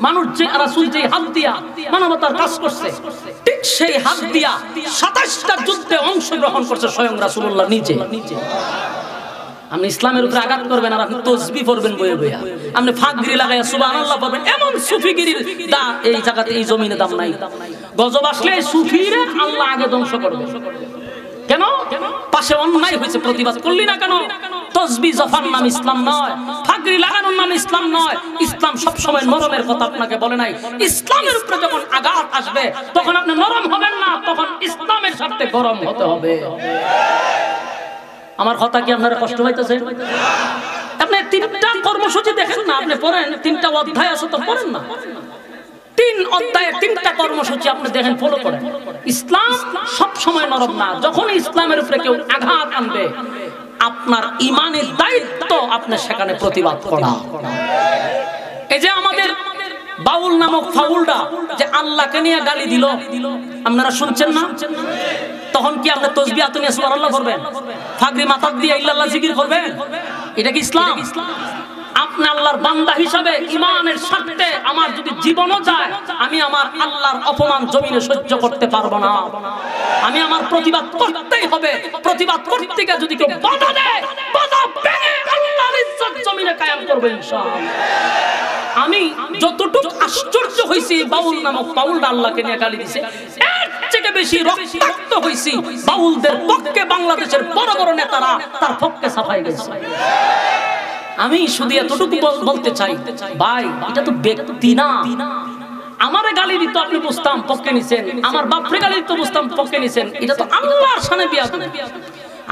মানুষ যে রাসূল যে হাত দিয়া মানবতার কাজ করছে, ঠিক সেই হাত দিয়া 27টা যুদ্ধে অংশগ্রহণ করছে স্বয়ং রাসূলুল্লাহ নিজে। আপনি ইসলামের উপরে আঘাত করবেন আর আপনি তাসবিহ পড়বেন বয়ে বয়ে, আপনি ফাগরি লাগায়া সুবহানাল্লাহ পড়বেন, এমন সুফিগিরির দা এই জায়গাতে এই জমিনে দাম নাই। গজব আসলে সুফিরে আল্লাহ আগে ধ্বংস করবে। কেন? পাশে অন্যায় হয়েছে, প্রতিবাদ করলি না কেন? তাসবিহ জফার নাম ইসলাম নয়, ফাগরি লাগানোর নাম ইসলাম নয়। ইসলাম সব সময় নরমের কথা আপনাকে বলে নাই। ইসলামের উপরে যখন আঘাত আসবে তখন আপনি নরম হবেন না, তখন ইসলামের সাথে গরম হতে হবে। আমার কথা কি আপনারা কষ্ট হইতেছে? আপনি 3টা কর্মসূচি দেখেন না, আপনি পড়েন, 3টা অধ্যায় আছে তো পড়েন না। 3 অধ্যায়ে 3টা কর্মসূচি আপনি দেখেন, ফলো করেন। ইসলাম সব সময় নরম না। যখন ইসলামের উপরে কেউ আঘাত আনবে, আপনার ইমানের দায়িত্ব আপনি সেখানে প্রতিবাদ করা। এই যে আমাদের বাউল নামক ফাউলটা যে আল্লাহকে নিয়ে গালি দিল, আপনারা শুনছেন না? তখন কি আপনি তাসবিহ হাতে নিয়ে সুবহানাল্লাহ পড়বেন, ফাগরি মাথা দিয়ে ইল্লাল্লাহ জিকির করবেন? এটা কি ইসলাম? আপনি আল্লাহর বান্দা হিসাবে ইমানের স্বার্থে আমার যদি জীবনও যায়, আমি আমার আল্লাহর অপমান জমিনে সহ্য করতে পারবো না। আমি আমার প্রতিবাদ করতেই হবে। প্রতিবাদ করতে গিয়ে যদি কেউ বাধা দেয়, বাধা ভেঙে আল্লাহর ইজ্জত জমিনে কায়েম করব ইনশাআল্লাহ। আমি যতটুকু আশ্চর্য হইছি বাউল নামক বাউলটা আল্লাহকে নিয়ে গালি দিছে, এর থেকে বেশি রক্তাক্ত হইছি বাউলদের পক্ষে বাংলাদেশের বড় বড় নেতারা তার পক্ষে সাফাই গেছে। আমি শুধু এতটুকু বলতে চাই, ভাই এটা তো ব্যক্তি না। আমারে গালি দিত আপনি বুঝতাম পক্ষে নিছেন, আমার বাপরে গালি দিত বুঝতাম পক্ষে নিছেন। এটা তো আল্লাহর শানে বিয়াদবি।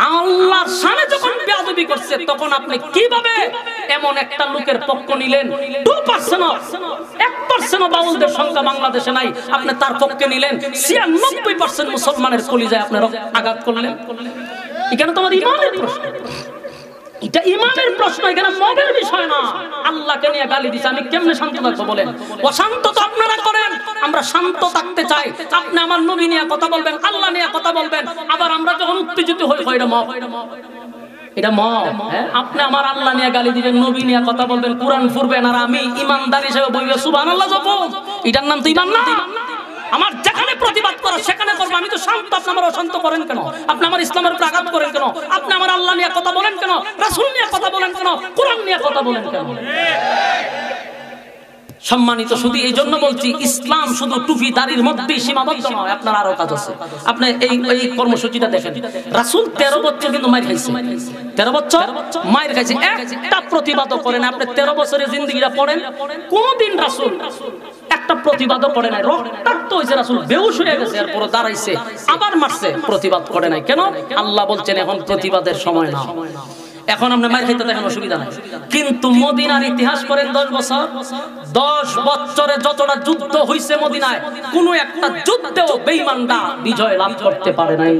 আল্লাহর শানে যখন বিয়াদবি করছে, তখন আপনি কিভাবে এমন একটা লোকের পক্ষ নিলেন? 1% বাউলদের সংখ্যা বাংলাদেশে নাই, আপনি তার পক্ষে নিলেন। 96% মুসলমানের কলিজায় আপনি আঘাত করলেন। এখানে তোমার ইমানের প্রশ্ন, এটা ইমানের প্রশ্ন, এখানে মবের বিষয় না। আল্লাহকে নিয়ে গালি দিছে, আমি কেমনে শান্ত থাকবো বলেন? অশান্ত তো আপনারা করেন, আমরা শান্ত থাকতে চাই। আপনি আমার নবী নিয়ে কথা বলবেন, আল্লাহ নিয়ে কথা বলবেন, আবার আমরা যখন উত্তেজিত হই এটা মব, এটা মব। আপনি আমার আল্লাহ নিয়ে গালি দিবেন, নবী নিয়ে কথা বলবেন, কোরআন পড়বেন, আর আমি ইমানদার হিসেবে বলবো সুবহানাল্লাহ জপ। এটার নাম তো ইমান না? আমার যেখানে প্রতিবাদ করা সেখানে করবো। আমি তো শান্ত, আপনি আমার অশান্ত করেন কেন? আপনি আমার ইসলামের উপর আঘাত করেন কেন? আপনি আমার আল্লাহ নিয়ে কথা বলেন কেন? রাসূল নিয়ে কথা বলেন কেন? কোরআন নিয়ে কথা বলেন কেন? সম্মানিত, শুধু এই জন্য বলছি, ইসলাম শুধু টুপি দাড়ির মধ্যেই সীমাবদ্ধ নয়, আপনার আরো কাজ আছে। আপনি এই কর্মসূচিটা দেখেন, রাসূল 13 বছর কিন্তু মাইর খাইছে, 13 বছর মাইর খাইছে, একটা প্রতিবাদও করেন। আপনি 13 বছরের জিন্দেগিটা পড়েন, কোনদিন রাসূল একটা প্রতিবাদও করে নাই। রক্তাক্ত হয়েছে, রাসূল বেহুশ হয়ে গেছে, এরপর দাঁড়াইছে, আবার মারছে, প্রতিবাদ করে নাই। কেন? আল্লাহ বলছেন এখন প্রতিবাদের সময় না। এখন আপনি মার খাইতে দেখেন, অসুবিধা নাই। কিন্তু মদিনার ইতিহাস করেন 10 বছর, 10 বছরে যতটা যুদ্ধ হইছে মদিনায়, কোন একটা যুদ্ধেও বেঈমানরা বিজয় লাভ করতে পারে নাই।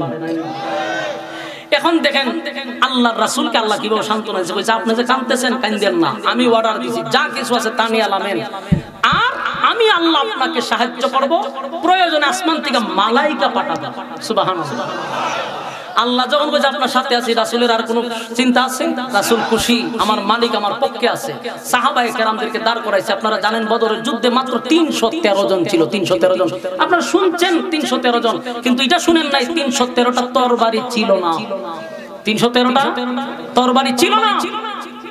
এখন দেখেন আল্লাহর রাসূলকে আল্লাহ কিভাবে সান্ত্বনা দিয়েছে, কইছে আপনি যে কাঁদতেছেন কাঁদেন না, আমি অর্ডার দিয়েছি, যা কিছু আছে তা নিয়ে আলামেন, আর আমি আল্লাহ আপনাকে সাহায্য করব, প্রয়োজনে আসমান থেকে মালাইকা পাঠাবো। সুবহানাল্লাহ। আল্লাহ যখন বলে আপনার সাথে আছি, রাসূলের আর কোনো চিন্তা আছে? রাসূল খুশি, আমার মালিক আমার পক্ষে আছে। সাহাবায়ে কেরামদেরকে দাঁড় করাইছে। আপনারা জানেন বদরের যুদ্ধে মাত্র 313 জন ছিল, 313 জন। আপনারা শুনছেন 313 জন, কিন্তু এটা শুনেন নাই 313টা তরবারি ছিল না। 313টা তরবারি ছিল না,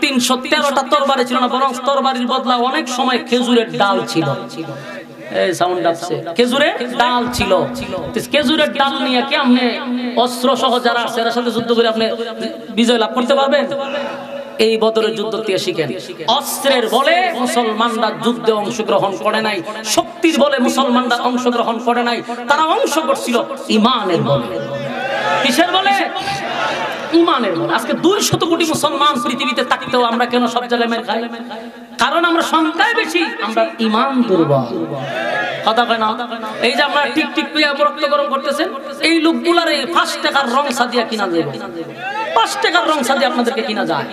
313টা তরবারি ছিল না, বরং তরবারির বদলা অনেক সময় খেজুরের ডাল ছিল। এই সাউন্ড আসছে, খেজুরের ডাল ছিল। খেজুরের ডাল নিয়ে কি আপনি অস্ত্র সহ যারা আছে এর সাথে যুদ্ধ করে আপনি বিজয় লাভ করতে পারবেন? এই বদরের যুদ্ধ থেকে শিখেন, অস্ত্রের বলে মুসলমানরা যুদ্ধে অংশগ্রহণ করে নাই, শক্তির বলে মুসলমানরা অংশগ্রহণ করে নাই, তারা অংশ করছিল ইমানের বলে। কিসের বলে? ইমানের বলে। আজকে 200 কোটি মুসলমান পৃথিবীতে থাকতেও আমরা কেন সব জায়গায় মেরে খাই? কারণ আমরা সংখ্যায় বেশি, আমরা ইমান দুর্বল। কথা কয় না? এই যে আমরা টিক টিক করে রক্ত গরম করতেছেন, এই লোকগুলার এই 5 টাকার রং সাজিয়া কিনা যাবে, 5 টাকার রং সাজিয়ে আপনাদেরকে কিনা যায়।